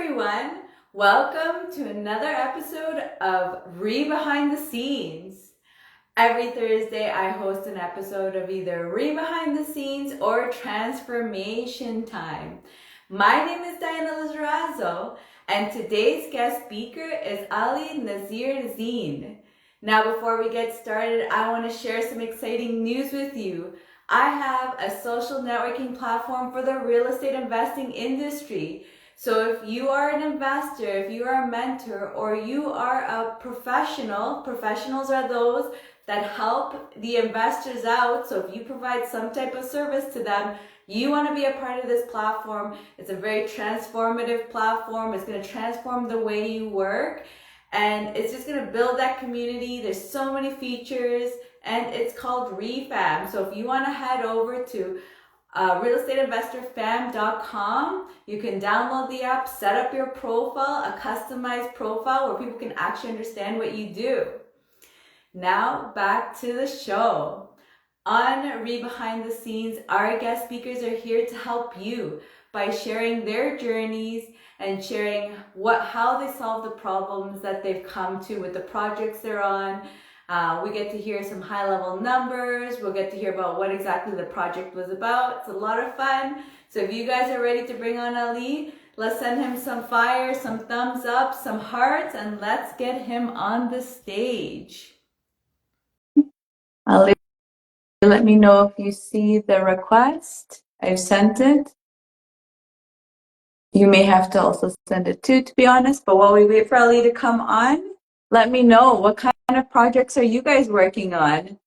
everyone. Welcome to another episode of RE Behind the Scenes. Every Thursday, I host an episode of either RE Behind the Scenes or Transformation Time. My name is Ali Nazarian, and today's guest speaker is Ali Nazarian. Now, before we get started, I want to share some exciting news with you. I have a social networking platform for the real estate investing industry. So if you are an investor, if you are a mentor, or you are a professional, professionals are those that help the investors out. So if you provide some type of service to them, you want to be a part of this platform. It's a very transformative platform. It's going to transform the way you work, and it's just going to build that community. There's so many features, and it's called REI FAM. So if you want to head over to realestateinvestorfam.com. You can download the app, set up your profile, a customized profile where people can actually understand what you do. Now back to the show. On RE Behind the Scenes, our guest speakers are here to help you by sharing their journeys and sharing how they solve the problems that they've come to with the projects they're on. We get to hear some high-level numbers. We'll get to hear about what exactly the project was about. It's a lot of fun. So if you guys are ready to bring on Ali, let's send him some fire, some thumbs up, some hearts, and let's get him on the stage. Ali, let me know if you see the request. I've sent it. You may have to also send it too, to be honest. But while we wait for Ali to come on, let me know, what kind of projects are you guys working on?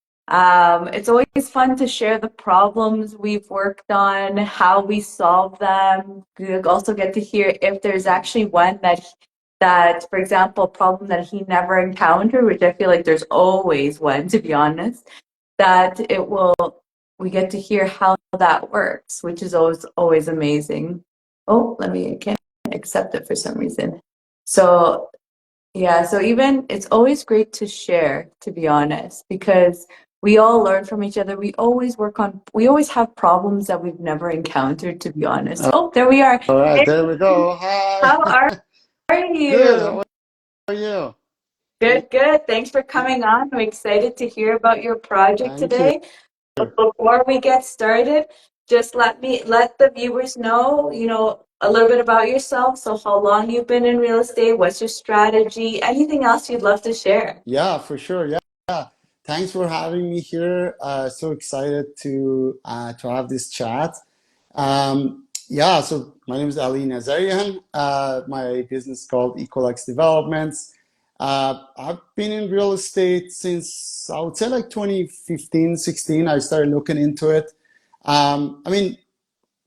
It's always fun to share the problems we've worked on, how we solve them. You also get to hear if there's actually one that, for example, a problem that he never encountered, which I feel like there's always one, to be honest, we get to hear how that works, which is always amazing. Oh, I can't accept it for some reason. So yeah, so even it's always great to share, to be honest, because we all learn from each other. We always have problems that we've never encountered, to be honest. Oh, there we are. All right, Hey, there we go. Hi. how are Good. How you? are you? Good, good. Thanks for coming on. I'm excited to hear about your project Thank you. today. But before we get started, just let the viewers know, a little bit about yourself. So how long you've been in real estate, what's your strategy, anything else you'd love to share. Yeah, for sure. Yeah. Thanks for having me here. So excited to have this chat. Yeah, so my name is Ali Nazarian. My business is called Ecolex Developments. I've been in real estate since I would say like 2015, 16. I started looking into it. I mean,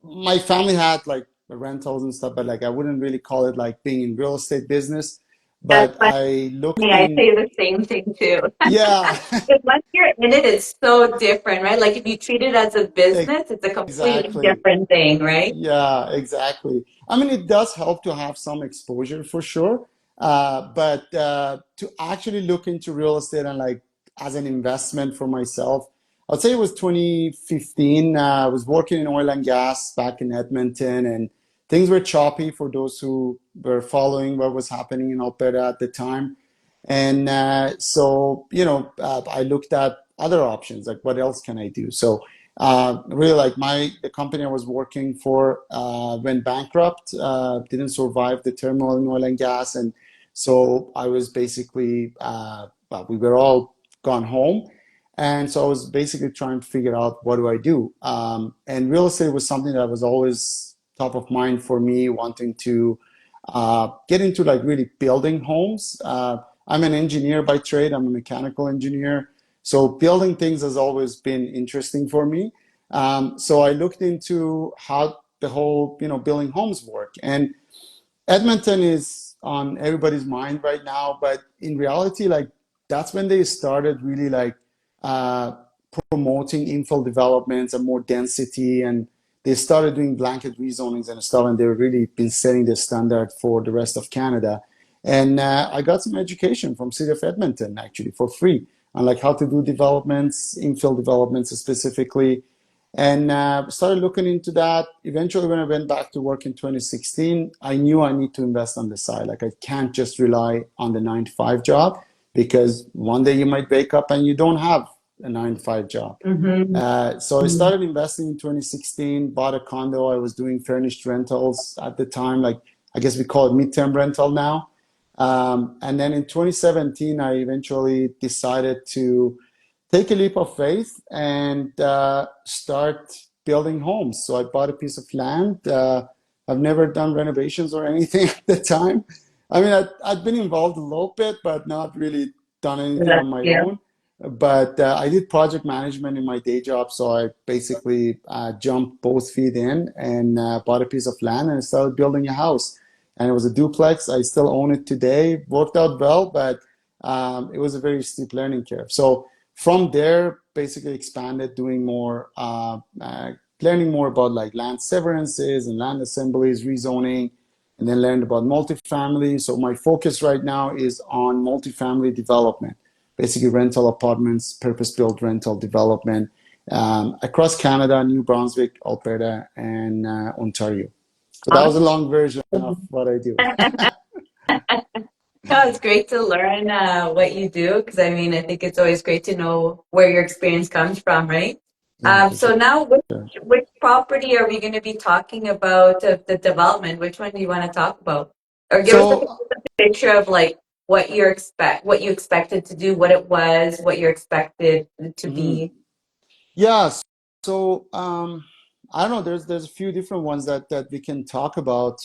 my family had like rentals and stuff, but like I wouldn't really call it like being in real estate business. That's But I looked funny. I in, say the same thing too. yeah, Because once you're in it, it's so different, right? Like if you treat it as a business, it's a completely exactly. different thing, right? Yeah, exactly. I mean, it does help to have some exposure for sure. But to actually look into real estate and like as an investment for myself, I'd say it was 2015. I was working in oil and gas back in Edmonton, and things were choppy for those who were following what was happening in Alberta at the time. And I looked at other options, like what else can I do? So really like the company I was working for went bankrupt, didn't survive the turmoil in oil and gas. And so I was basically, well, we were all gone home. And so I was basically trying to figure out what do I do? And real estate was something that was always top of mind for me, wanting to get into like really building homes. I'm an engineer by trade. I'm a mechanical engineer. So building things has always been interesting for me. So I looked into how the whole, building homes work. And Edmonton is on everybody's mind right now, but in reality, like that's when they started really like uh, promoting infill developments and more density, and they started doing blanket rezonings and stuff, and they've really been setting the standard for the rest of Canada. And I got some education from City of Edmonton actually for free on like how to do developments, infill developments specifically. And started looking into that. Eventually, when I went back to work in 2016, I knew I need to invest on the side. Like I can't just rely on the 9 to 5 job because one day you might wake up and you don't have a 9 to 5 job. Mm-hmm. So I started investing in 2016, bought a condo. I was doing furnished rentals at the time, like I guess we call it midterm rental now. And then in 2017, I eventually decided to take a leap of faith and start building homes. So I bought a piece of land. I've never done renovations or anything at the time. I mean, I'd been involved a little bit, but not really done anything on my Yeah. own. But I did project management in my day job, so I basically jumped both feet in and bought a piece of land and started building a house. And it was a duplex. I still own it today. Worked out well, but it was a very steep learning curve. So from there, basically expanded, doing more, learning more about like land severances and land assemblies, rezoning, and then learned about multifamily. So my focus right now is on multifamily development, basically rental apartments, purpose-built rental development across Canada, New Brunswick, Alberta, and Ontario. So that was a long version of what I do. No, it's great to learn what you do because I mean, I think it's always great to know where your experience comes from, right? Yeah, for So sure. now, which property are we going to be talking about of the development? Which one do you want to talk about? Or give us like So a picture of like what you expected to do, what it was, what you're expected to mhm. be. Yeah, so I don't know. There's a few different ones that we can talk about,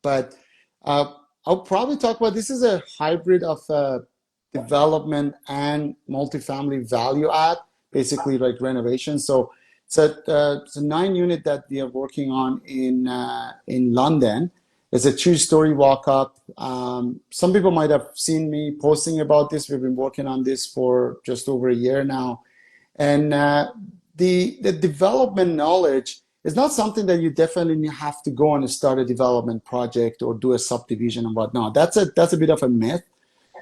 but uh, I'll probably talk about this is a hybrid of development and multifamily value add, basically like renovation. So it's a 9 unit that we are working on in London. It's a 2-story walk up. Some people might have seen me posting about this. We've been working on this for just over a year now. And the development knowledge is not something that you definitely have to go and start a development project or do a subdivision and whatnot. That's a bit of a myth.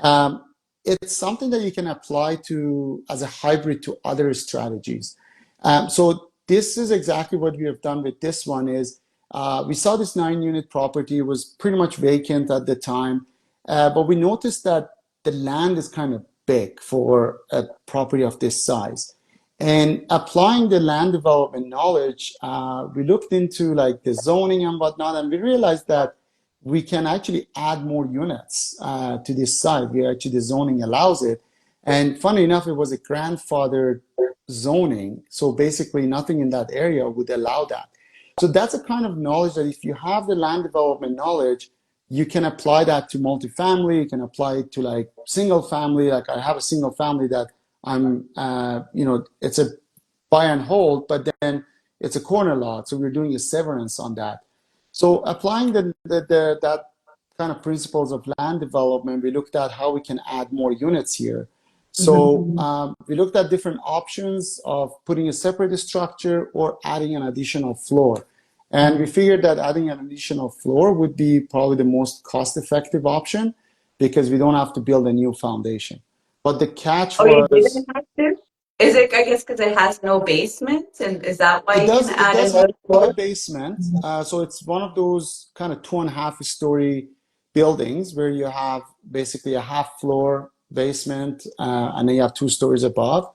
Um, it's something that you can apply to as a hybrid to other strategies. So this is exactly what we have done with this one is we saw this 9 unit property. It was pretty much vacant at the time, but we noticed that the land is kind of big for a property of this size. And applying the land development knowledge, we looked into like the zoning and whatnot, and we realized that we can actually add more units to this site. We actually, the zoning allows it. And funny enough, it was a grandfathered zoning. So basically nothing in that area would allow that. So that's a kind of knowledge that if you have the land development knowledge, you can apply that to multifamily, you can apply it to like single family. Like I have a single family that it's a buy and hold, but then it's a corner lot. So we're doing a severance on that. So applying that kind of principles of land development, we looked at how we can add more units here. So Mhm. we looked at different options of putting a separate structure or adding an additional floor. And we figured that adding an additional floor would be probably the most cost-effective option because we don't have to build a new foundation. But the catch Oh, you didn't was have to? Is it, I guess, because it has no basement, and is that why it you can does it add does another have a floor? basement. So it's one of those kind of 2.5 story buildings where you have basically a half floor basement and then you have 2 stories above.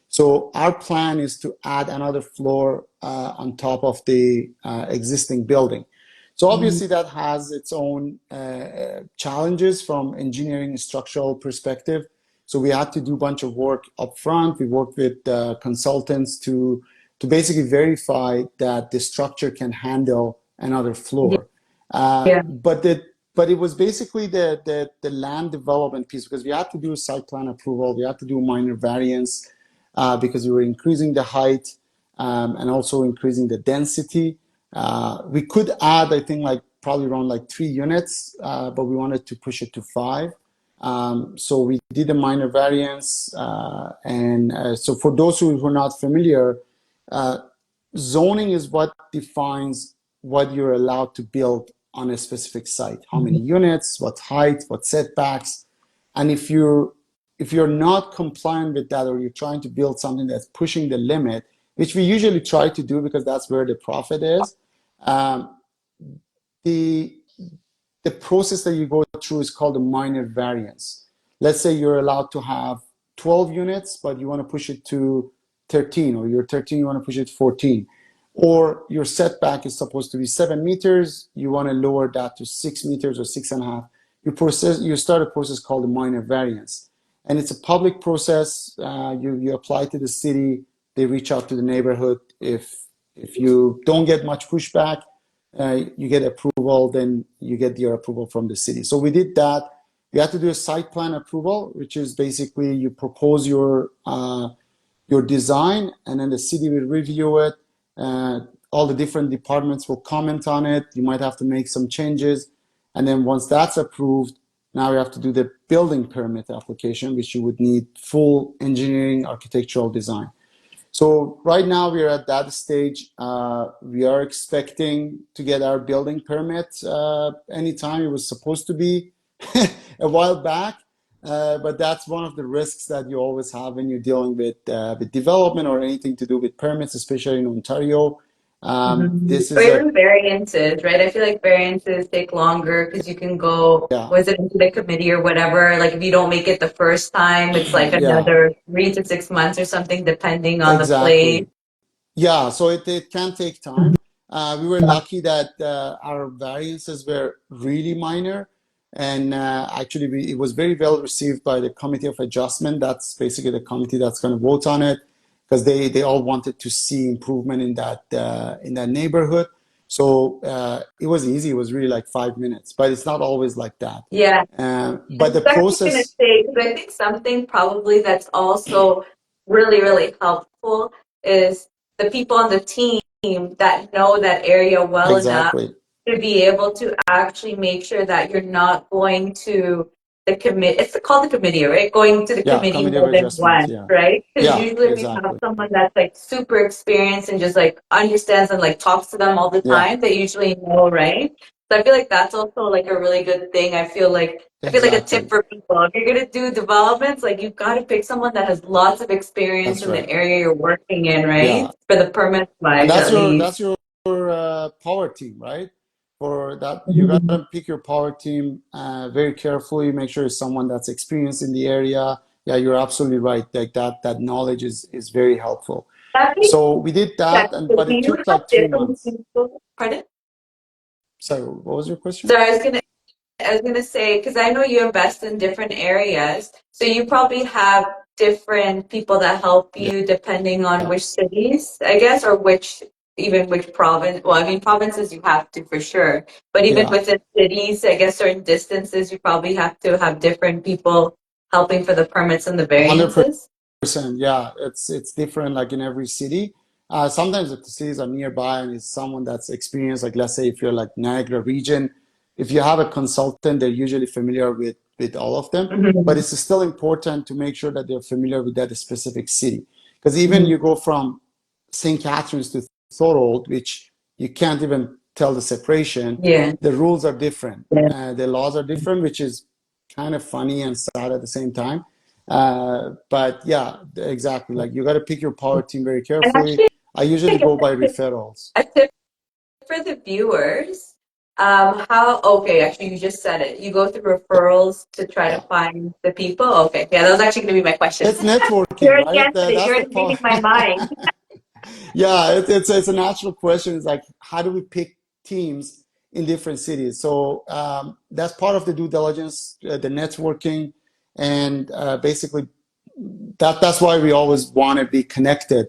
So our plan is to add another floor on top of the existing building. So Mhm. obviously that has its own challenges from engineering and structural perspective. So we had to do a bunch of work up front. We worked with consultants to basically verify that the structure can handle another floor. Yeah. But it was basically the land development piece because we had to do a site plan approval. We had to do a minor variance because we were increasing the height and also increasing the density. We could add, I think, like probably around like 3 units, but we wanted to push it to 5. So we did a minor variance, and so for those who are not familiar, uh, zoning is what defines what you're allowed to build on a specific site. How many units, what height, what setbacks, and if you're not compliant with that or you're trying to build something that's pushing the limit, which we usually try to do because that's where the profit is. Um, the the process that you go through is called a minor variance. Let's say you're allowed to have 12 units, but you want to push it to 13, or you're 13, you want to push it to 14. Or your setback is supposed to be 7 meters, you want to lower that to 6 meters or 6.5. You start a process called a minor variance. And it's a public process. You apply to the city, they reach out to the neighborhood. If you don't get much pushback, you get approval, then you get your approval from the city. So we did that. You have to do a site plan approval, which is basically you propose your design, and then the city will review it. All the different departments will comment on it. You might have to make some changes. And then once that's approved, now you have to do the building permit application, which you would need full engineering, architectural design. So right now we are at that stage. We are expecting to get our building permit anytime. It was supposed to be a while back, but that's one of the risks that you always have when you're dealing with development or anything to do with permits, especially in Ontario. This Or is a even variances, right? I feel like variances take longer because you can go, yeah, was it into the committee or whatever? Like if you don't make it the first time, it's like yeah, another 3 to 6 months or something, depending on the place. exactly. Yeah, so it can take time. We were lucky that our variances were really minor, and actually it was very well received by the Committee of Adjustment. That's basically the committee that's going to vote on it, because they all wanted to see improvement in that neighborhood. So it was easy. It was really like 5 minutes, but it's not always like that. Yeah. I But the was actually going to process, say, because I think something probably that's also really, really helpful is the people on the team that know that area well enough exactly. to be able to actually make sure that you're not going to the committee. It's called the committee, right? Going to the Yeah, committee Committee of more than Adjustment. once, Yeah, right? Because yeah, usually we have exactly. someone that's like super experienced and just like understands and like talks to them all the Yeah, time. They usually know, right? So I feel like that's also like a really good thing. I feel like a tip exactly. for people. If you're gonna do developments, like you've got to pick someone that has lots of experience That's in the right. area you're working in, right? Yeah, For the permit and wise, that's at least. your power team, right? For that, you Mhm. gotta pick your power team very carefully. Make sure it's someone that's experienced in the area. Yeah, you're absolutely right. Like that knowledge is very helpful. That being So we did that, said, and do but it you took have like three different months. people? Pardon? So what was your question? So I was gonna say, because I know you invest in different areas, so you probably have different people that help Yeah, you depending on which cities, I guess, or which province. Well, I mean, provinces you have to for sure, but even yeah, within cities, I guess certain distances you probably have to have different people helping for the permits and the 100%. variances. Yeah, it's different like in every city. Sometimes if the cities are nearby and it's someone that's experienced, like let's say if you're like Niagara region, if you have a consultant, they're usually familiar with all of them. But Mhm. it's still important to make sure that they're familiar with that specific city. Because even Mhm. you go from St. Catharines to Thorold, which you can't even tell the separation, Yeah. the rules are different. Yeah. The laws are different, which is kind of funny and sad at the same time. But yeah, exactly. Like you got to pick your power team very And carefully. actually, I I usually guess go by referrals. a tip for the viewers, okay, actually, you just said it. You go through Yeah, referrals to try to yeah. find the people. Okay, yeah, that was actually going to be my question. It's You networking, already right? answered it. That's You're the already power. reading my mind. Yeah, it's a natural question. It's like how do we pick teams in different cities? So that's part of the due diligence, the networking, and basically that's why we always want to be connected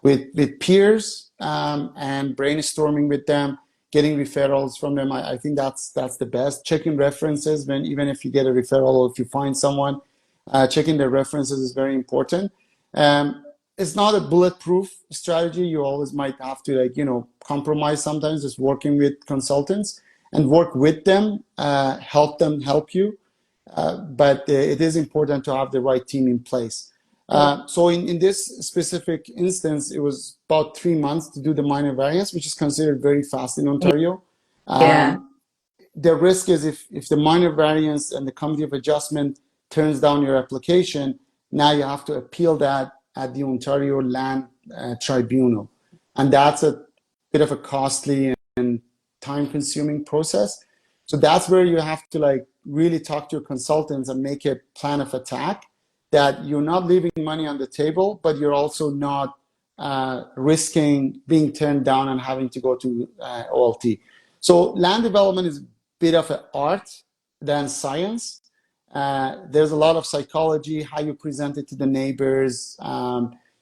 with peers and brainstorming with them, getting referrals from them. I think that's the best. Checking references when even if you get a referral or if you find someone, checking their references is very important. Um, it's not a bulletproof strategy. You always might have to compromise sometimes. Just working with consultants and work with them, help them help you, but it is important to have the right team in place. So in this specific instance, it was about 3 months to do the minor variance, which is considered very fast in Ontario. Yeah. Um, the risk is if the minor variance and the committee of adjustment turns down your application, now you have to appeal that. at the Ontario Land Tribunal. And that's a bit of a costly and time-consuming process. So that's where you have to like really talk to your consultants and make a plan of attack that you're not leaving money on the table, but you're also not risking being turned down and having to go to OLT. So land development is a bit of an art than science. There's a lot of psychology, how you present it to the neighbors.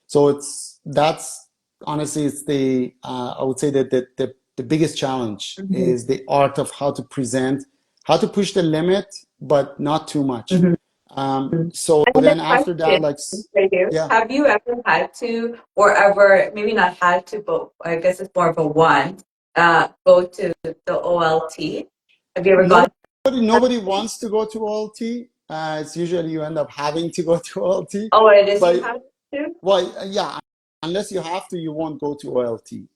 So that's honestly, it's the I would say that the biggest challenge is the art of how to present, how to push the limit, but not too much. So And then the after that, question like, for you, yeah. have you ever had to, or ever, maybe not had to, but I guess it's more of a want, go to the OLT? Have you ever gone? Nobody wants to go to OLT. It's usually you end up having to go to OLT. Oh, it is you But have to? well, yeah, unless you have to, you won't go to OLT.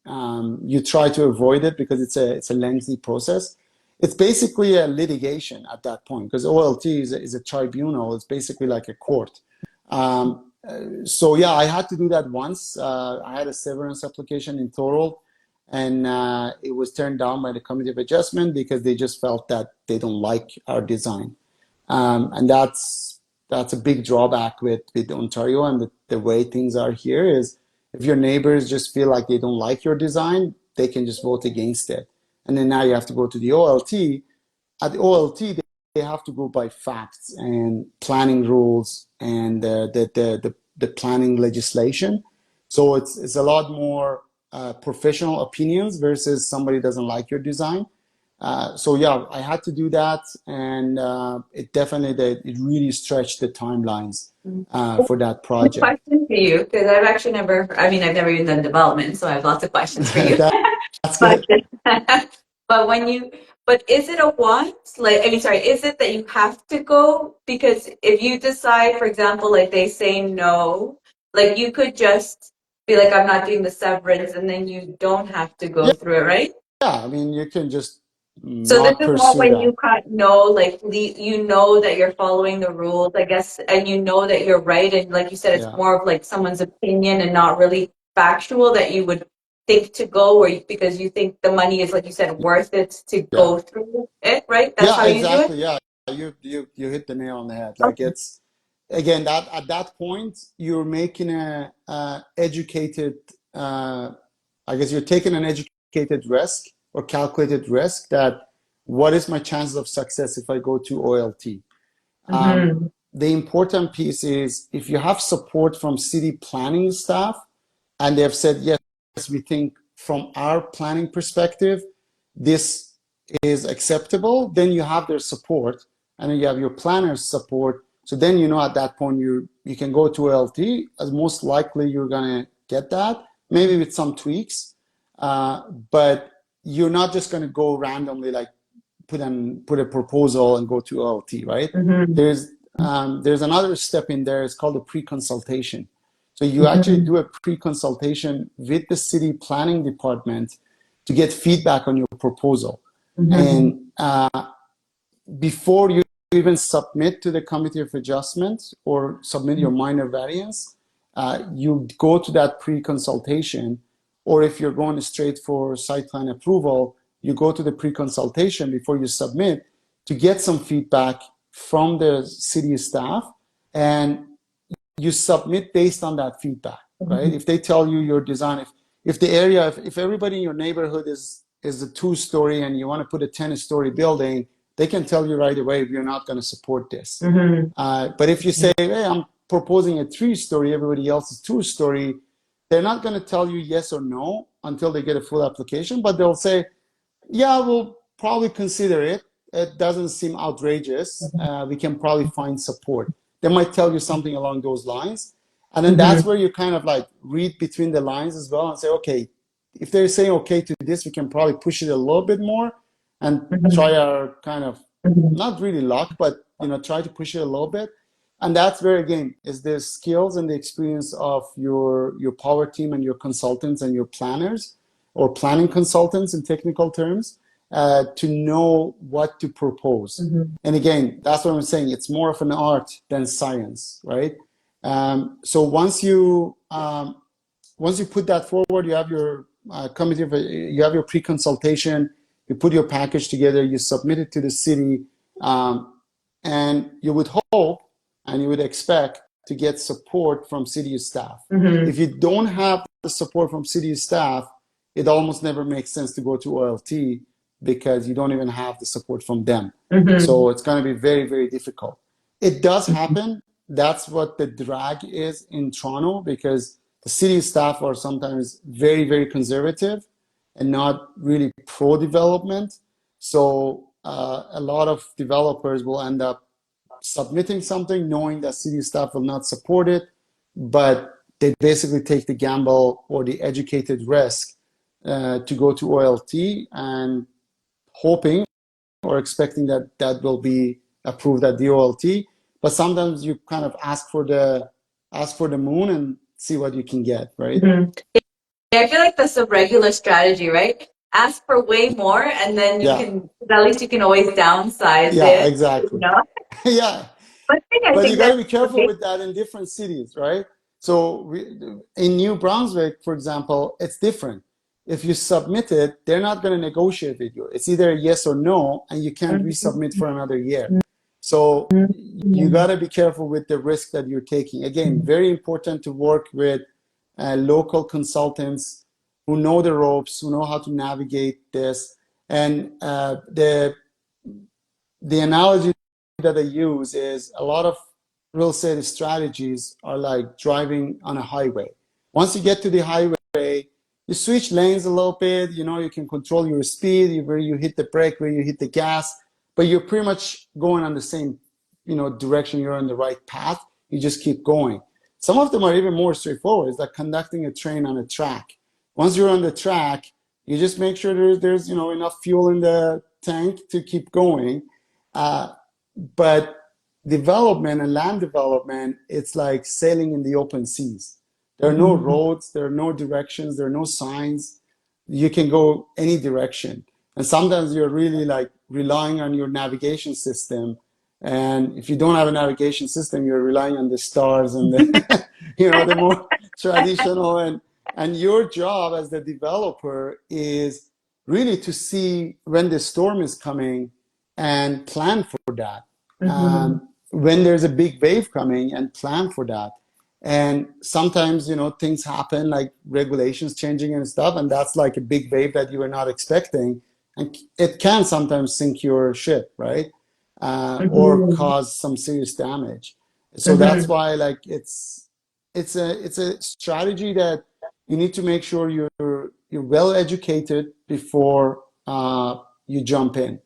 You try to avoid it because it's a lengthy process. It's basically a litigation at that point because OLT is a tribunal. It's basically like a court. So yeah, I had to do that once. I had a severance application in total, and it was turned down by the Committee of Adjustment because they just felt that they don't like our design. And that's a big drawback with Ontario and the way things are here is if your neighbors just feel like they don't like your design, they can just vote against it. And then now you have to go to the OLT. At the OLT, they have to go by facts and planning rules and the planning legislation. So it's a lot more professional opinions versus somebody doesn't like your design. So yeah, I had to do that, and it really stretched the timelines for that project. Question for you, because I've never even done development, so I have lots of questions for you. That's But good. but but is it a want? Sorry, is it that you have to go? Because if you decide, for example, like they say no, like you could just be like, I'm not doing the severance, and then you don't have to go Yeah, through it, right? yeah. I mean, you can just So this not is more pursue when you that. can't know, like you know that you're following the rules, I guess, and you know that you're right, and like you said, it's Yeah, more of like someone's opinion and not really factual that you would think to go, or because you think the money is, like you said, worth it to yeah, go through it, right? That's how yeah. you do it. Exactly. Yeah, you hit the nail on the head. Like it's again that at that point you're making a educated. I guess you're taking an educated risk or calculated risk that what is my chances of success if I go to OLT? Mm-hmm. The important piece is if you have support from city planning staff and they have said, yes, we think from our planning perspective, this is acceptable, then you have their support and then you have your planner's support. So then you know at that point you can go to OLT, as most likely you're gonna get that, maybe with some tweaks, but you're not just gonna go randomly like put a proposal and go to OLT, right? Mm-hmm. There's another step in there. It's called a pre-consultation. So you actually do a pre-consultation with the city planning department to get feedback on your proposal. Mm-hmm. And before you even submit to the Committee of Adjustment or submit your minor variance, you go to that pre-consultation, or if you're going straight for site plan approval, you go to the pre-consultation before you submit to get some feedback from the city staff, and you submit based on that feedback, right? If they tell you your design, if the area, if everybody in your neighborhood is a 2-story and you want to put a 10-story building, they can tell you right away we're not going to support this. Mm-hmm. But if you say, hey, I'm proposing a 3-story, everybody else is 2-story, they're not going to tell you yes or no until they get a full application, but they'll say, yeah, we'll probably consider it. It doesn't seem outrageous. We can probably find support. They might tell you something along those lines. And then that's where you kind of like read between the lines as well and say, okay, if they're saying okay to this, we can probably push it a little bit more and try our kind of, not really luck, but try to push it a little bit. And that's where, again, is the skills and the experience of your power team and your consultants and your planners or planning consultants in technical terms to know what to propose. And again, that's what I'm saying. It's more of an art than science, right? So once you put that forward, you have your you have your pre-consultation, you put your package together, you submit it to the city, and you would hope and you would expect to get support from city staff. If you don't have the support from city staff, it almost never makes sense to go to OLT because you don't even have the support from them. So it's going to be very, very difficult. It does happen. That's what the drag is in Toronto because the city staff are sometimes very, very conservative and not really pro development. So a lot of developers will end up submitting something knowing that city staff will not support it, but they basically take the gamble or the educated risk to go to OLT and hoping or expecting that that will be approved at the OLT. But sometimes you kind of ask for the moon and see what you can get, right? Yeah, I feel like that's a regular strategy, right? Ask for way more, and then you Yeah, can, at least you can always downsize yeah, it, you exactly. know? Yeah, One thing I but you think got to that's be careful okay. with that in different cities, right? So in New Brunswick, for example, it's different. If you submit it, they're not going to negotiate with you. It's either yes or no, and you can't resubmit for another year. So you got to be careful with the risk that you're taking. Again, very important to work with local consultants who know the ropes, who know how to navigate this. And the analogy that I use is a lot of real estate strategies are like driving on a highway. Once you get to the highway, you switch lanes a little bit, you know, you can control your speed, where you hit the brake, where you hit the gas, but you're pretty much going on the same, you know, direction. You're on the right path. You just keep going. Some of them are even more straightforward. It's like conducting a train on a track. Once you're on the track, you just make sure there's you know, enough fuel in the tank to keep going. Uh, but development and land development, it's like sailing in the open seas. There are no roads, there are no directions, there are no signs. You can go any direction. And sometimes you're really like relying on your navigation system. And if you don't have a navigation system, you're relying on the stars and the, you know, the more traditional. And your job as the developer is really to see when the storm is coming and plan for that. When there's a big wave coming and plan for that. And sometimes, you know, things happen like regulations changing and stuff, and that's like a big wave that you were not expecting. And it can sometimes sink your ship, right? Or cause some serious damage. So that's why like it's a strategy that you need to make sure you're well educated before you jump in.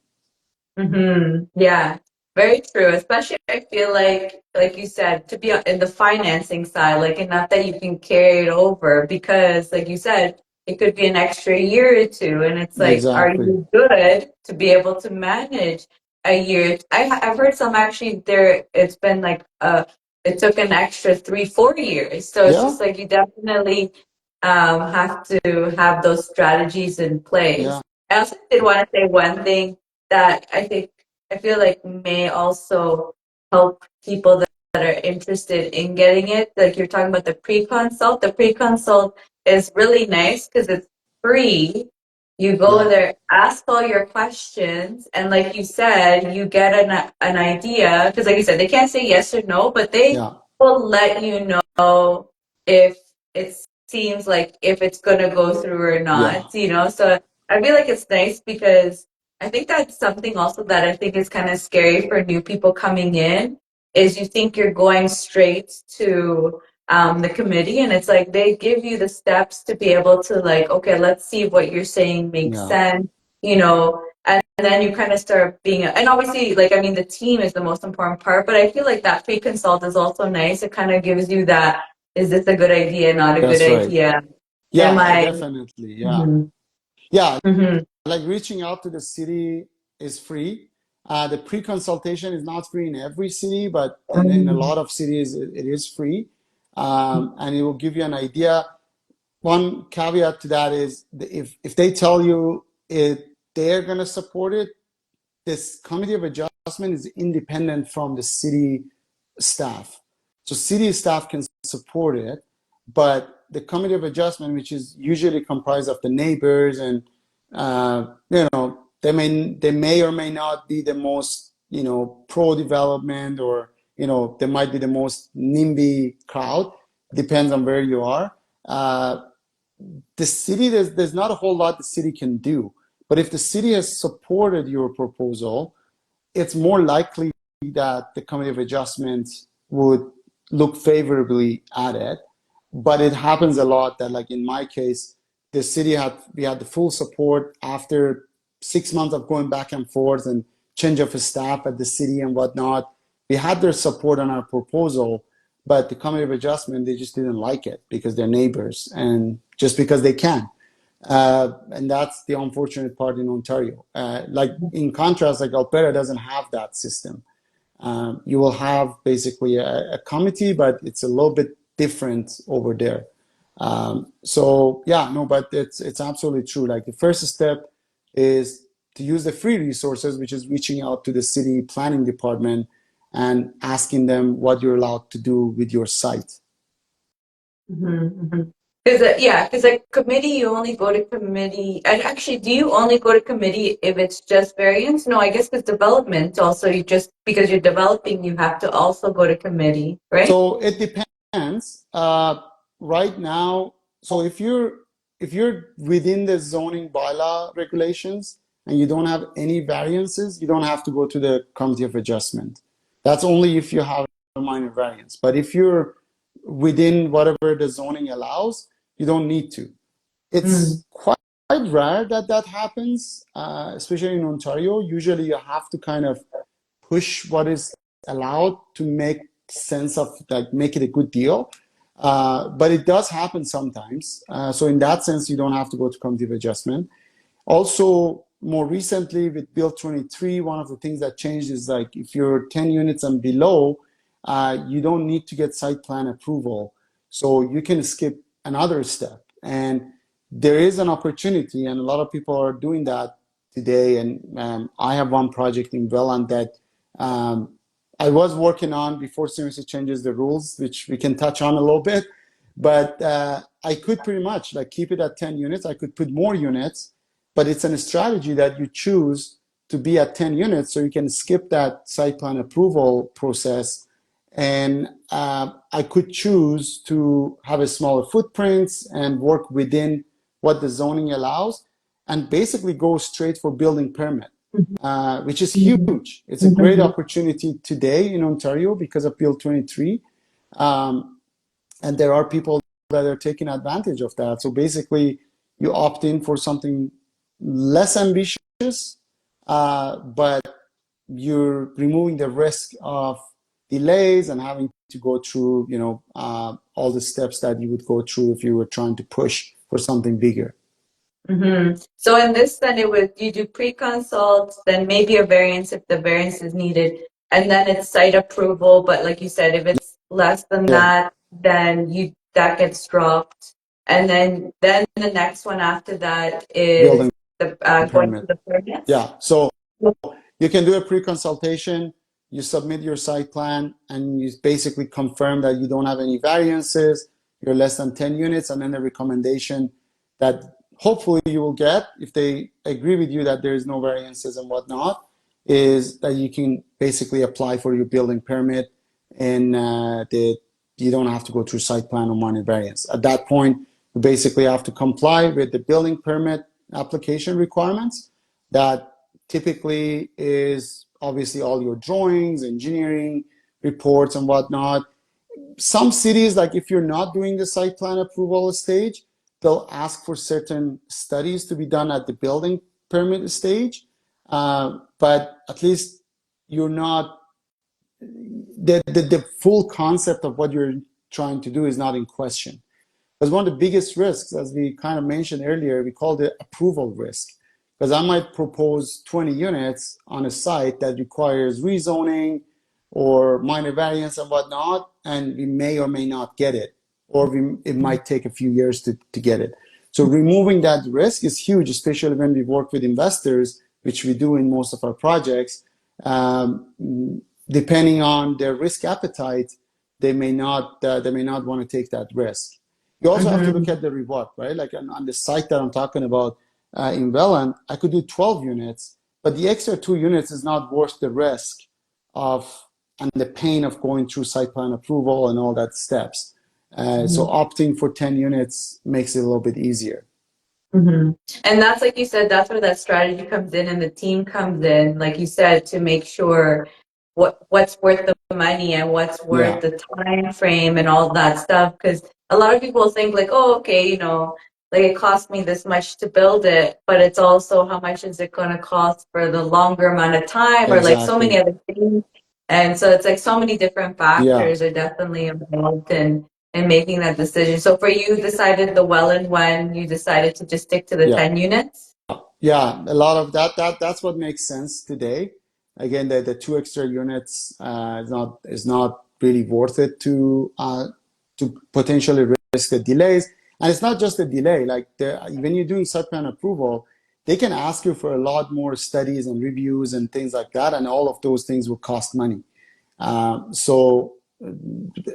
Yeah, very true. Especially, I feel like you said, to be in the financing side, like enough that you can carry it over, because, like you said, it could be an extra year or two, and it's like, are Exactly. you good to be able to manage a year? I've heard some actually there. It's been like it took an extra 3, 4 years. So it's Yeah. just like you definitely have to have those strategies in place. Yeah. I also did want to say one thing that I feel like may also help people that are interested in getting it. Like you're talking about the pre-consult. The pre-consult is really nice because it's free. You go Yeah. there, ask all your questions, and like you said, you get an idea. Because like you said, they can't say yes or no, but they Yeah. will let you know if it seems like if it's gonna go through or Yeah. not. So I feel like it's nice because I think that's something also that I think is kind of scary for new people coming in is you think you're going straight to the committee, and it's like they give you the steps to be able to like, okay, let's see if what you're saying makes Yeah. sense, and then you kind of start being, and obviously, like, I mean, the team is the most important part, but I feel like that pre-consult is also nice. It kind of gives you that, is this a good idea, not a good That's right. idea? Am Yeah, I? definitely. Yeah. Mhm. Yeah. Mhm. Like reaching out to the city is free. The pre-consultation is not free in every city, but in a lot of cities it is free. And it will give you an idea. One caveat to that is if they tell you they're going to support it, this committee of adjustment is independent from the city staff. So city staff can support it, but the committee of adjustment, which is usually comprised of the neighbors and they may or may not be the most pro development, or they might be the most NIMBY crowd. Depends on where you are. The city, there's not a whole lot the city can do, but if the city has supported your proposal, it's more likely that the committee of adjustment would look favorably at it. But it happens a lot that, like in my case, we had the full support after 6 months of going back and forth and change of staff at the city and whatnot. We had their support on our proposal, but the committee of adjustment, they just didn't like it because they're neighbors and just because they can. And that's the unfortunate part in Ontario. Like in contrast, like Alberta doesn't have that system. You will have basically a committee, but it's a little bit different over there. So yeah, no, but it's absolutely true. Like the first step is to use the free resources, which is reaching out to the city planning department and asking them what you're allowed to do with your site. Because like committee, you only go to committee. And actually, do you only go to committee if it's just variance? No, I guess because development also, because you're developing, you have to also go to committee, right? So it depends. Right now, so if you're within the zoning bylaw regulations and you don't have any variances, you don't have to go to the committee of adjustment. That's only if you have a minor variance. But if you're within whatever the zoning allows, you don't need to. It's quite rare that that happens, especially in Ontario. Usually you have to kind of push what is allowed to make sense of, like, make it a good deal. But it does happen sometimes. So in that sense, you don't have to go to committee of adjustment. Also, more recently with Bill 23, one of the things that changed is, like, if you're 10 units and below, you don't need to get site plan approval. So you can skip another step. And there is an opportunity, and a lot of people are doing that today. And I have one project in Welland that I was working on before CMC changes the rules, which we can touch on a little bit. But I could pretty much like keep it at 10 units. I could put more units, but it's a strategy that you choose to be at 10 units so you can skip that site plan approval process. And I could choose to have a smaller footprints and work within what the zoning allows and basically go straight for building permit, which is huge. It's a great opportunity today in Ontario because of Bill 23. And there are people that are taking advantage of that. So basically, you opt in for something less ambitious, but you're removing the risk of delays and having to go through, all the steps that you would go through if you were trying to push for something bigger. So in this, then you do pre-consult, then maybe a variance if the variance is needed, and then it's site approval. But like you said, if it's less than that, then that gets dropped, and then the next one after that is Building going to permit. the permits. Yeah. So you can do a pre-consultation, you submit your site plan, and you basically confirm that you don't have any variances, you're less than 10 units, and then the recommendation that hopefully you will get, if they agree with you that there is no variances and whatnot, is that you can basically apply for your building permit, and you don't have to go through site plan or minor variance. At that point, you basically have to comply with the building permit application requirements. That typically is obviously all your drawings, engineering reports and whatnot. Some cities, like if you're not doing the site plan approval stage, they'll ask for certain studies to be done at the building permit stage. But at least you're not, the full concept of what you're trying to do is not in question. Because one of the biggest risks, as we kind of mentioned earlier, we call it approval risk. Because I might propose 20 units on a site that requires rezoning or minor variance and whatnot, and we may or may not get it, or it might take a few years to get it. So removing that risk is huge, especially when we work with investors, which we do in most of our projects. Depending on their risk appetite, they may not want to take that risk. You also have to look at the reward, right? Like on the site that I'm talking about in Welland, I could do 12 units, but the extra 2 units is not worth the risk of and the pain of going through site plan approval and all that steps. So opting for 10 units makes it a little bit easier. Mm-hmm. And that's like you said, that's where that strategy comes in and the team comes in, like you said, to make sure what's worth the money and what's worth Yeah, the time frame and all that stuff. Because a lot of people think like, oh, okay, you know, like it cost me this much to build it, but it's also how much is it going to cost for the longer amount of time or like so many exactly. other things. And so it's like so many different Yeah. factors are definitely involved in making that decision. So for you, decided the Welland when you decided to just stick to the Yeah. 10 units? Yeah, a lot of that's what makes sense today. Again, the 2 extra units is not really worth it to potentially risk the delays. And it's not just a delay. Like when you're doing site plan approval, they can ask you for a lot more studies and reviews and things like that, and all of those things will cost money. So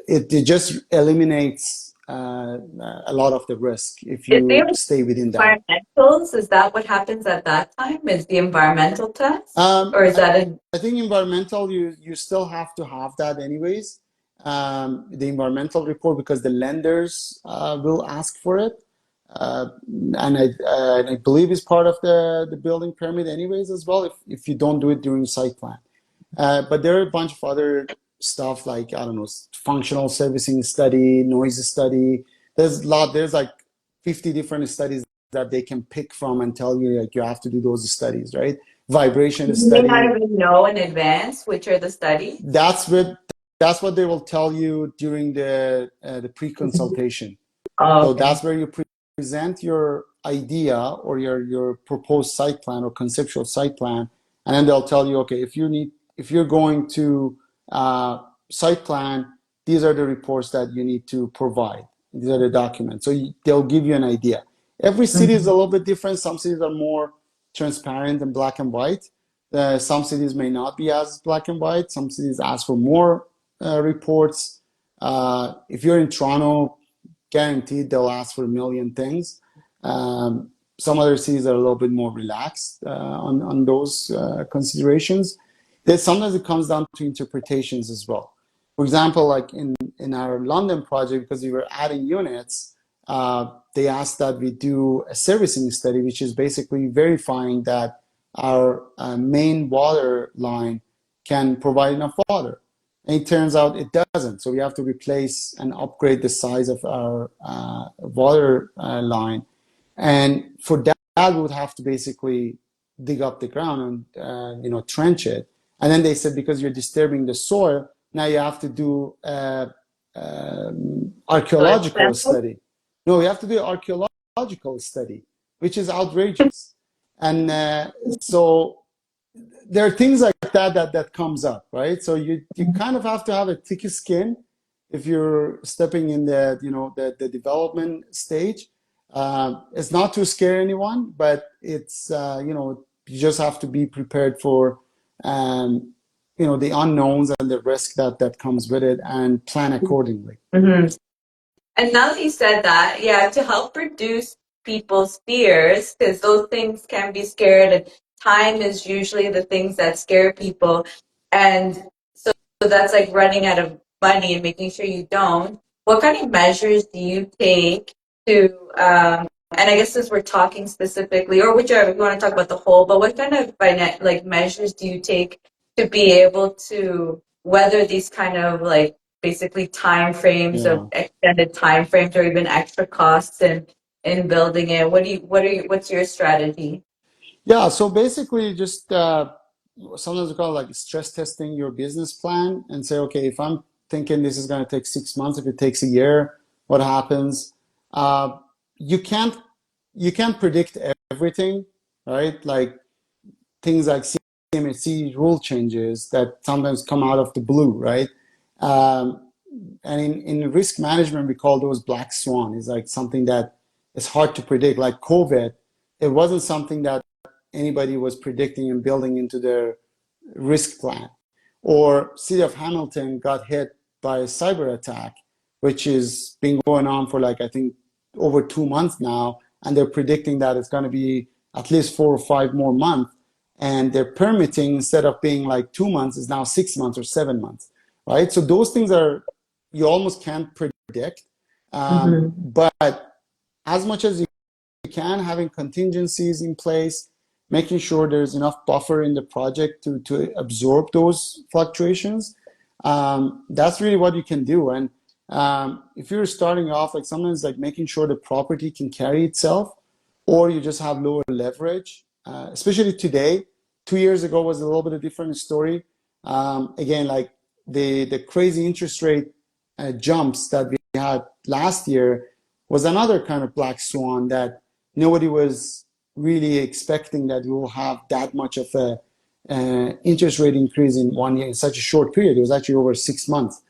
it just eliminates a lot of the risk if Is you there stay within that. environmentals? Is that what happens at that time? Is the environmental test? Um, Or is I, that a I think environmental, you still have to have that anyways. The environmental report because the lenders will ask for it, and I believe it's part of the building permit anyways as well. If you don't do it during site plan, but there are a bunch of other stuff like I don't know, functional servicing study, noise study. There's like 50 different studies that they can pick from and tell you like you have to do those studies, right? Vibration you may not study. even know in advance which are the studies? That's what that's what they will tell you during the pre-consultation. Oh, So okay. that's where you present your idea or your proposed site plan or conceptual site plan, and then they'll tell you, okay, if you're going to site plan, these are the reports that you need to provide. These are the documents. So they'll give you an idea. Every city is a Mhm. little bit different. Some cities are more transparent and black and white. Some cities may not be as black and white. Some cities ask for more reports. If you're in Toronto, guaranteed they'll ask for a million things. Some other cities are a little bit more relaxed on those considerations. Sometimes it comes down to interpretations as well. For example, like in our London project, because we were adding units, they asked that we do a servicing study, which is basically verifying that our main water line can provide enough water. And it turns out it doesn't. So we have to replace and upgrade the size of our water line. And for that, we would have to basically dig up the ground and trench it. And then they said because you're disturbing the soil, now you have to do Soil archaeological sample? study. No, we have to do archaeological study, which is outrageous. And so there are things like that comes up, right? So you kind of have to have a thick skin if you're stepping in the development stage. It's not to scare anyone, but it's you just have to be prepared for the unknowns and the risk that comes with it and plan accordingly. Mhm. And now that you said that, yeah, to help reduce people's fears, because those things can be scared, and time is usually the things that scare people. And so that's like running out of money and making sure you don't. What kind of measures do you take to, and I guess since we're talking specifically, or whichever, if you want to talk about the whole, but what kind of like measures do you take to be able to weather these kind of like basically time frames of Yeah. extended time frames or even extra costs in building it? What's your strategy? Yeah, so basically just sometimes we call it like stress testing your business plan and say, okay, if I'm thinking this is going to take 6 months, if it takes a year, what happens? Uh, you can't you can't predict everything, right? Like things like CMHC rule changes that sometimes come out of the blue, right? Um, and in risk management, we call those black swan. It's like something that is hard to predict. Like COVID, it wasn't something that anybody was predicting and building into their risk plan. Or City of Hamilton got hit by a cyber attack, which is been going on for like I think over 2 months now, and they're predicting that it's going to be at least 4 or 5 more months. And their permitting, instead of being like 2 months, is now 6 months or 7 months, right? So those things are you almost can't predict. But as much as you can, having contingencies in place, making sure there's enough buffer in the project to absorb those fluctuations, that's really what you can do. And if you're starting off, like sometimes like making sure the property can carry itself, or you just have lower leverage, especially today. 2 years ago was a little bit of a different story. Again, like the crazy interest rate jumps that we had last year was another kind of black swan that nobody was really expecting, that we will have that much of a interest rate increase in 1 year in such a short period. It was actually over 6 months.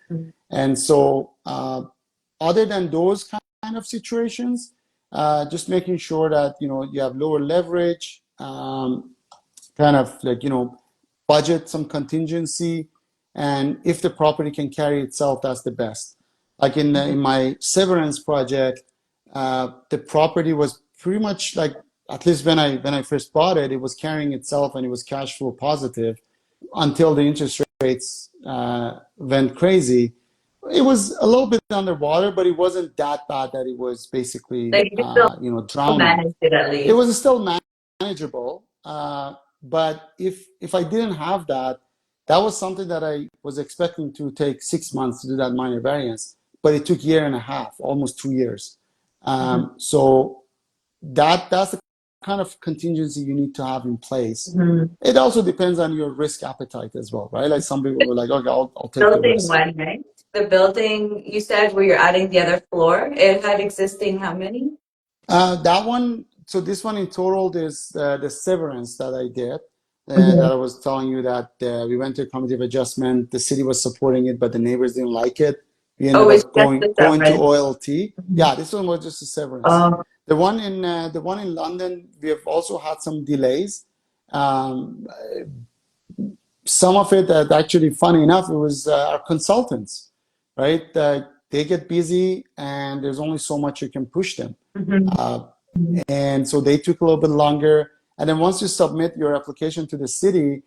And so other than those kind of situations, just making sure that you have lower leverage, kind of like budget some contingency, and if the property can carry itself, that's the best. Like in my Severance project, the property was pretty much like, at least when I first bought it, it was carrying itself and it was cash flow positive until the interest rates went crazy. It was a little bit underwater, but it wasn't that bad that it was basically Like you still drowning. managed it at It least. was still manageable. But if I didn't have that, that was something that I was expecting to take 6 months to do that minor variance, but it took a year and a half, almost 2 years. So that's the kind of contingency you need to have in place. It also depends on your risk appetite as well, right? Like some people were like, okay, I'll take the Building risk. one, right? The building you said where you're adding the other floor, it had existing how many? That one, so this one in total is the Severance that I did. That I was telling you that we went to a committee of adjustment. The city was supporting it, but the neighbors didn't like it. We ended It's up just the going to Severance. OLT. Yeah, this one was just a Severance. Oh, The one in London, we have also had some delays. Um, some of it, actually, funny enough, it was our consultants, right? They get busy, and there's only so much you can push them. And so they took a little bit longer. And then once you submit your application to the city,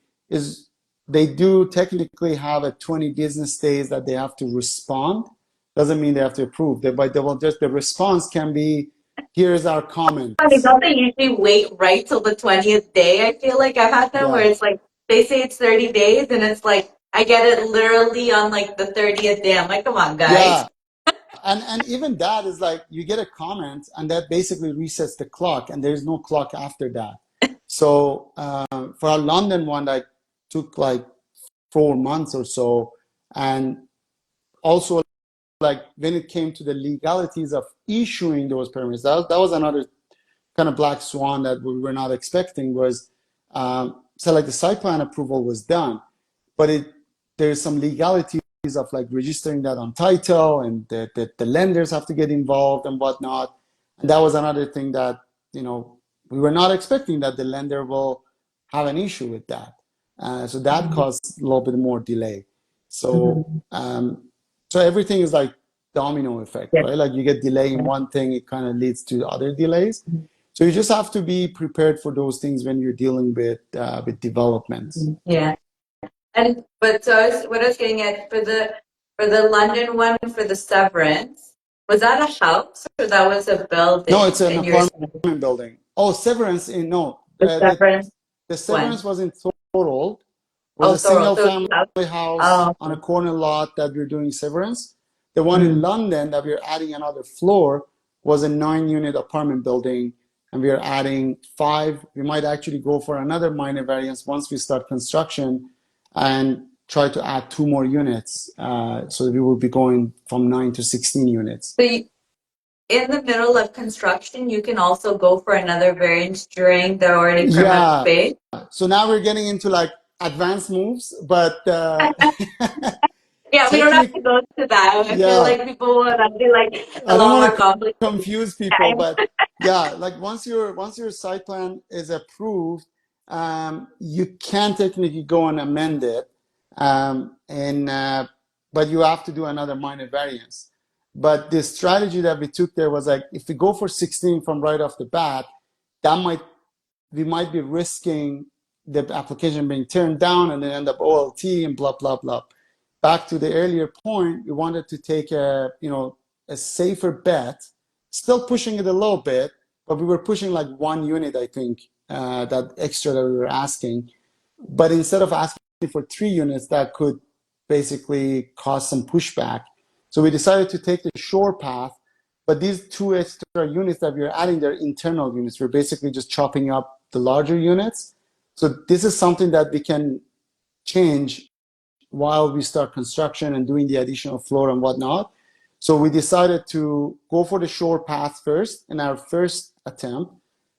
they do technically have a 20 business days that they have to respond. Doesn't mean they have to approve. But they will just, the response can be, here's our funny, comments. don't they usually wait right till the 20th day? I feel like I've had them where Yeah. it's like they say it's 30 days and it's like I get it literally on like the 30th day. I'm like, come on, guys. Yeah. And even that is like, you get a comment and that basically resets the clock, and there's no clock after that. So for our London one, that took like 4 months or so. And also, like when it came to the legalities of issuing those permits, that was another kind of black swan that we were not expecting. Was so like the site plan approval was done, but there's some legalities of like registering that on title, and the lenders have to get involved and whatnot. And that was another thing that we were not expecting, that the lender will have an issue with that. So that caused a little bit more delay. So so everything is like domino effect, Yeah. right? Like you get delay in one thing, it kind of leads to other delays. So you just have to be prepared for those things when you're dealing with developments. Yeah. But so what I was getting at for the London one for the Severance, was that a house or that was a No, building? it's an And you're apartment building. Oh, Severance in no, the Severance the one. Severance was in Thorold. It was Oh, a Thorold. single So it's family house. house Oh, on a okay. corner lot that we're doing Severance. The one in London that we're adding another floor was a 9-unit apartment building, and we are adding 5. We might actually go for another minor variance once we start construction and try to add 2 more units. So we will be going from 9 to 16 units. So in the middle of construction, you can also go for another variance during the already permit Yeah. phase. So now we're getting into like advanced moves, but Yeah, we don't have technic to go to that. I feel yeah, like people would be like a I don't lot want more to complicated. confuse people, but yeah, like once your site plan is approved, you can technically go and amend it, and but you have to do another minor variance. But the strategy that we took there was like, if we go for 16 from right off the bat, that might we might be risking the application being turned down and then end up OLT and blah blah blah. Back to the earlier point, we wanted to take a safer bet, still pushing it a little bit, but we were pushing like 1 unit, I think, that extra that we were asking. But instead of asking for 3 units, that could basically cause some pushback. So we decided to take the shore path, but these 2 extra units that we're adding, they're internal units. We're basically just chopping up the larger units. So this is something that we can change while we start construction and doing the additional floor and whatnot. So we decided to go for the shore path first in our first attempt,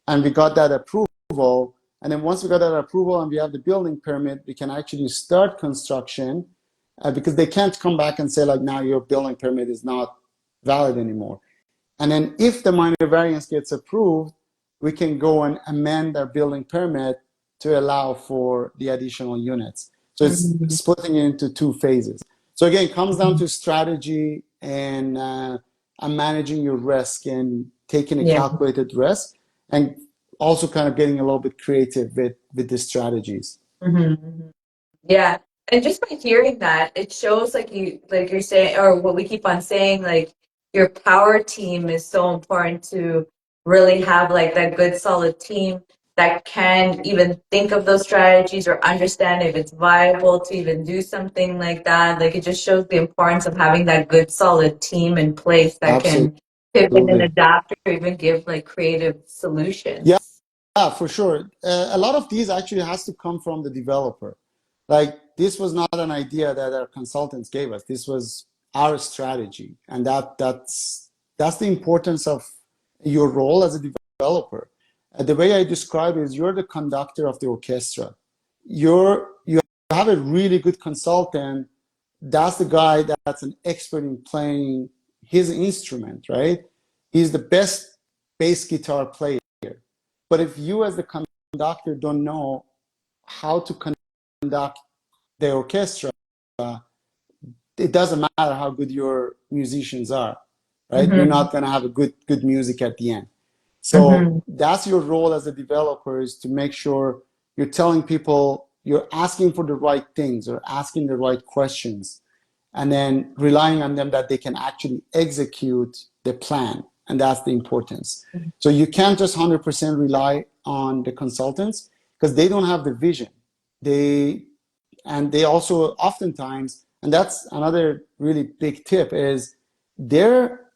and we got that approval. And then once we got that approval and we have the building permit, we can actually start construction because they can't come back and say like, now your building permit is not valid anymore. And then if the minor variance gets approved, we can go and amend our building permit to allow for the additional units. So it's splitting it into 2 phases. So again, it comes down to strategy and managing your risk and taking a calculated risk, and also kind of getting a little bit creative with the strategies. Yeah. And just by hearing that, it shows like you're saying, or what we keep on saying, like your power team is so important to really have like that good solid team that can even think of those strategies or understand if it's viable to even do something like that. Like it just shows the importance of having that good solid team in place that Absolutely. can pivot and adapt or even give like creative solutions. Yeah, for sure. A lot of these actually has to come from the developer. Like this was not an idea that our consultants gave us. This was our strategy, and that's the importance of your role as a developer. The way I describe it is you're the conductor of the orchestra. You have a really good consultant. That's the guy that's an expert in playing his instrument, right? He's the best bass guitar player. But if you as the conductor don't know how to conduct the orchestra, it doesn't matter how good your musicians are, right? You're not going to have a good music at the end. So that's your role as a developer, is to make sure you're telling people, you're asking for the right things or asking the right questions, and then relying on them that they can actually execute the plan. And that's the importance. So you can't just 100% rely on the consultants because they don't have the vision. They also oftentimes, and that's another really big tip, is their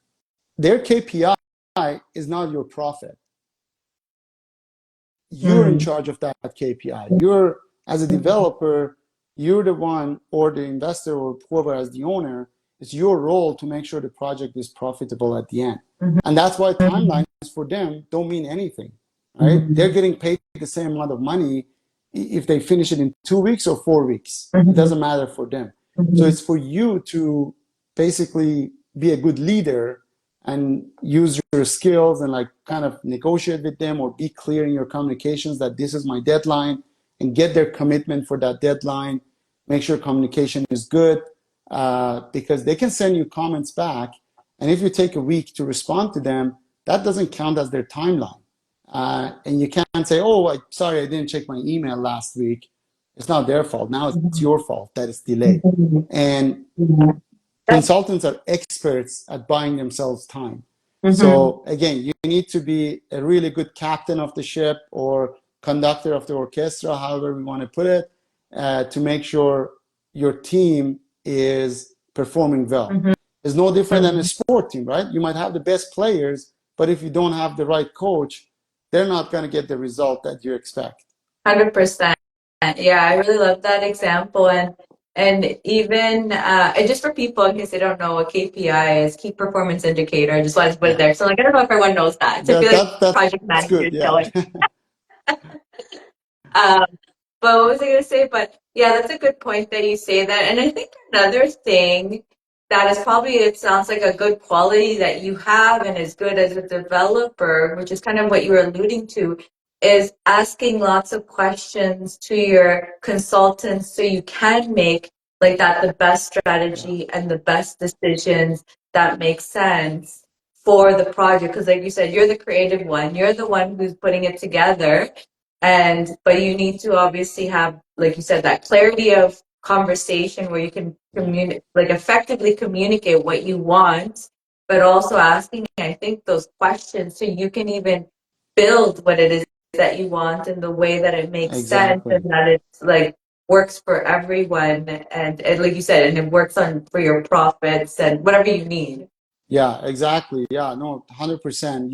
KPI is not your profit. You're in charge of that KPI. You're, as a developer, you're the one, or the investor, or whoever as the owner, it's your role to make sure the project is profitable at the end. And that's why timelines for them don't mean anything, right? They're getting paid the same amount of money if they finish it in 2 weeks or 4 weeks. It doesn't matter for them. So it's for you to basically be a good leader and use your skills and like kind of negotiate with them or be clear in your communications that this is my deadline, and get their commitment for that deadline. Make sure communication is good, because they can send you comments back, and if you take a week to respond to them, that doesn't count as their timeline. And you can't say, oh, sorry, I didn't check my email last week. It's not their fault. Now it's your fault that it's delayed. And consultants are experts at buying themselves time. So again, you need to be a really good captain of the ship or conductor of the orchestra, however we want to put it, to make sure your team is performing well. It's no different than a sport team, right? You might have the best players, but if you don't have the right coach, they're not going to get the result that you expect. 100%. Yeah, I really love that example. And even and just for people in case they don't know what KPI is, key performance indicator, I just wanted to put it there. So like I don't know if everyone knows that. So I feel like project managers know it. But what was I going to say? But yeah, that's a good point that you say that. And I think another thing that is probably, it sounds like a good quality that you have and is good as a developer, which is kind of what you were alluding to, is asking lots of questions to your consultants so you can make like that the best strategy and the best decisions that make sense for the project. Because like you said, you're the creative one, you're the one who's putting it together. And but you need to obviously have, like you said, that clarity of conversation where you can Yeah, communicate, like effectively communicate what you want, but also asking, I think, those questions so you can even build what it is that you want in the way that it makes sense and exactly. that it's like works for everyone, and like you said, and it works on for your profits and whatever you need. Yeah, exactly. Yeah, no, 100%.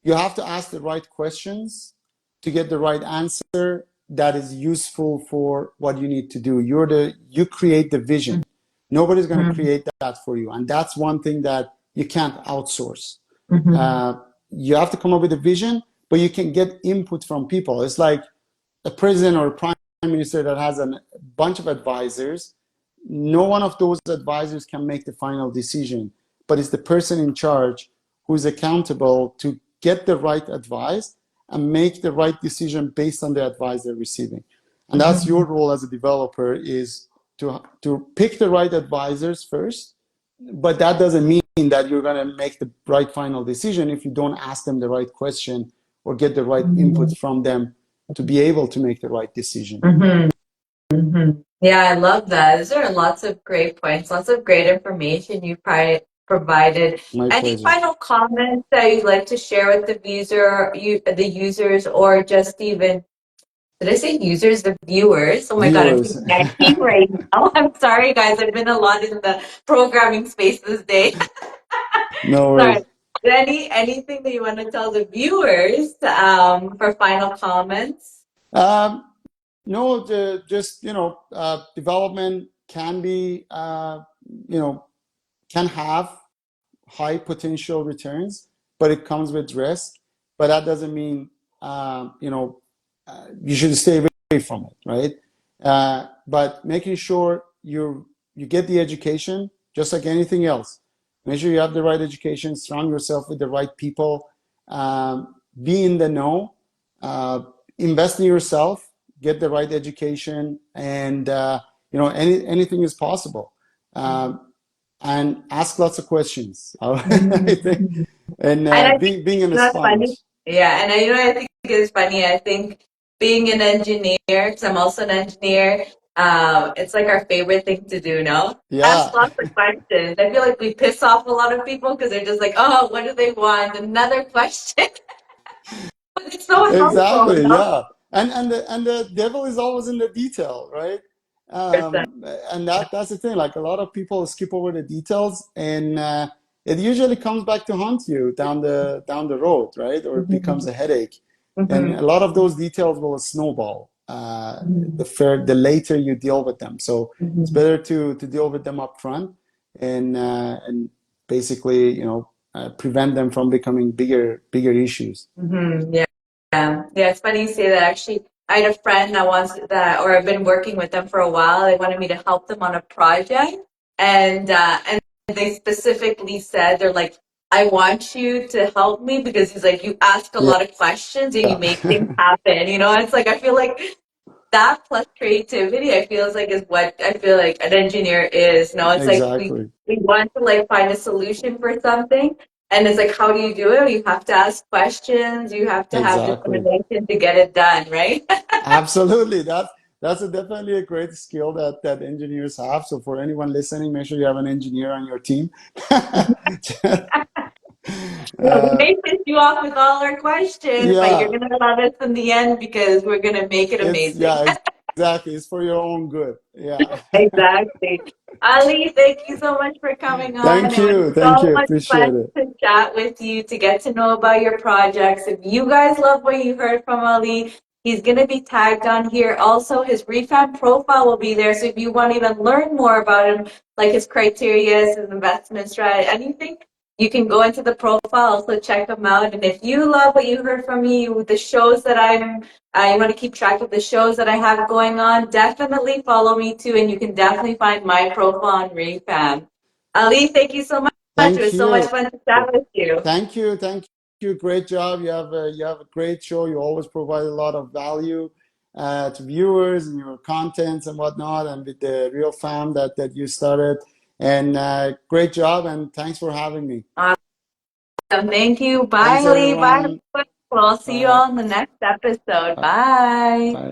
You have to ask the right questions to get the right answer that is useful for what you need to do. You create the vision. Nobody's going to Mm-hmm. create that for you, and that's one thing that you can't outsource. Mm-hmm. Uh, you have to come up with a vision, but you can get input from people. It's like a president or a prime minister that has a bunch of advisors. No one of those advisors can make the final decision, but it's the person in charge who's accountable to get the right advice and make the right decision based on the advice they're receiving. And that's Mm-hmm. your role as a developer, is to pick the right advisors first, but that doesn't mean that you're going to make the right final decision if you don't ask them the right question or get the right input from them to be able to make the right decision. Mm-hmm. Mm-hmm. Yeah, I love that. These are lots of great points, lots of great information you provided. My Any pleasure. final comments that you'd like to share with the users, or just even, did I say users, the viewers? Oh my God, I'm Viewers, thinking my team right now. I'm sorry, guys. I've been a lot in the programming space this day. no Sorry. worries. Anything that you want to tell the viewers for final comments? Um, no, just, development can be, can have high potential returns, but it comes with risk. But that doesn't mean, you should stay away from it, right? But making sure you get the education, just like anything else. Make sure you have the right education, surround yourself with the right people, be in the know, invest in yourself, get the right education, and anything is possible. And ask lots of questions. I think, Mhm. and And I think being in a that's funny. sponge. Yeah, and I think it's funny. I think being an engineer, because I'm also an engineer, it's like our favorite thing to do, no? Ask Yeah, lots of questions. I feel like we piss off a lot of people because they're just like, oh, what do they want? Another question. But it's so helpful, exactly. no? Yeah, and the devil is always in the detail, right? Percent. And that's the thing. Like, a lot of people skip over the details, and it usually comes back to haunt you down the road, right? Or it becomes Mhm. a headache. And Mhm. a lot of those details will snowball Mhm. the later you deal with them. So it's Mhm. better to deal with them up front, and basically, prevent them from becoming bigger issues. Yeah. Yeah, it's funny you say that. Actually, I had a friend that wants that, or I've been working with them for a while. They wanted me to help them on a project, and they specifically said they're like, "I want you to help me because he's like, you ask a Yeah. lot of questions and you make things happen." You know, it's like I feel like that plus creativity, I feel like is what I feel like an engineer is. No, it's like Exactly. we want to like find a solution for something, and it's like, how do you do it? You have to ask questions. You have to have Exactly. determination to get it done, right? Absolutely. That's definitely a great skill that engineers have. So for anyone listening, make sure you have an engineer on your team. Yeah, we uh, may piss you off with all our questions, but you're yeah, gonna love us in the end because we're gonna make it it's amazing. yeah, exactly. It's for your own good. Yeah. Exactly. Ali, thank you so much for coming on. Thank It was you. Thank so you. much fun Appreciate it. to chat with you, to get to know about your projects. If you guys love what you heard from Ali, he's going to be tagged on here. Also, his refund profile will be there. So if you want to even learn more about him, like his criteria, his investment strategy, anything, you can go into the profile, also check him out. And if you love what you heard from me, the shows that you want to keep track of the shows that I have going on, definitely follow me too, and you can definitely find my profile on REI FAM. Ali, thank you so much. It Thank was so much you. fun to chat with you. Thank you. Thank you. Great job. You have a great show. You always provide a lot of value. to viewers and your contents and whatnot, and with the Real Fam that you started. And great job, and thanks for having me. Awesome. Thank you. Bye, Thanks, Ali. Bye. everyone. We'll see you Bye. all in the next episode. Bye. Bye.